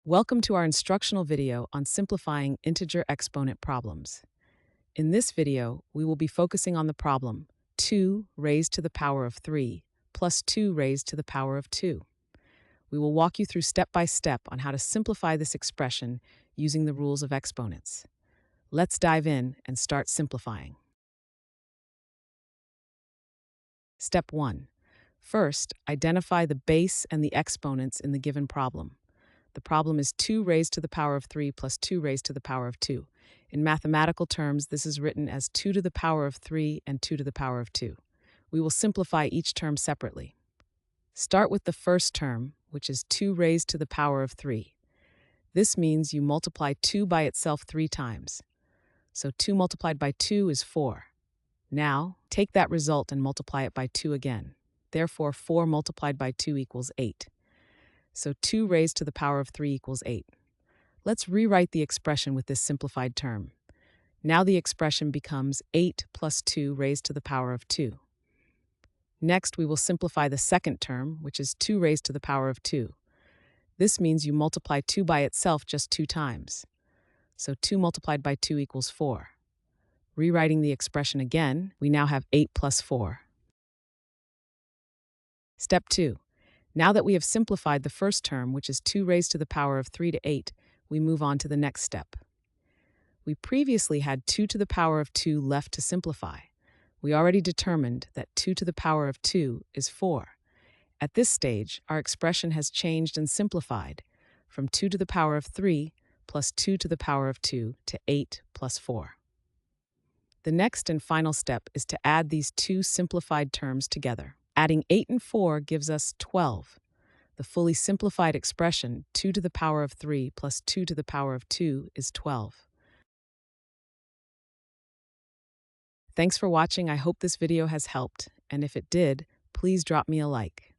Welcome to our instructional video on simplifying integer exponent problems. In this video, we will be focusing on the problem 2 raised to the power of 3 plus 2 raised to the power of 2. We will walk you through step by step on how to simplify this expression using the rules of exponents. Let's dive in and start simplifying. Step 1. First, identify the base and the exponents in the given problem. The problem is 2 raised to the power of 3 plus 2 raised to the power of 2. In mathematical terms, this is written as 2 to the power of 3 and 2 to the power of 2. We will simplify each term separately. Start with the first term, which is 2 raised to the power of 3. This means you multiply 2 by itself 3 times. So 2 multiplied by 2 is 4. Now, take that result and multiply it by 2 again. Therefore, 4 multiplied by 2 equals 8. So 2 raised to the power of 3 equals 8. Let's rewrite the expression with this simplified term. Now the expression becomes 8 plus 2 raised to the power of 2. Next, we will simplify the second term, which is 2 raised to the power of 2. This means you multiply 2 by itself just 2 times. So 2 multiplied by 2 equals 4. Rewriting the expression again, we now have 8 plus 4. Step 2. Now that we have simplified the first term, which is 2 raised to the power of 3 to 8, we move on to the next step. We previously had 2 to the power of 2 left to simplify. We already determined that 2 to the power of 2 is 4. At this stage, our expression has changed and simplified from 2 to the power of 3 plus 2 to the power of 2 to 8 plus 4. The next and final step is to add these two simplified terms together. Adding 8 and 4 gives us 12. The fully simplified expression 2 to the power of 3 plus 2 to the power of 2 is 12. Thanks for watching. I hope this video has helped, and if it did, please drop me a like.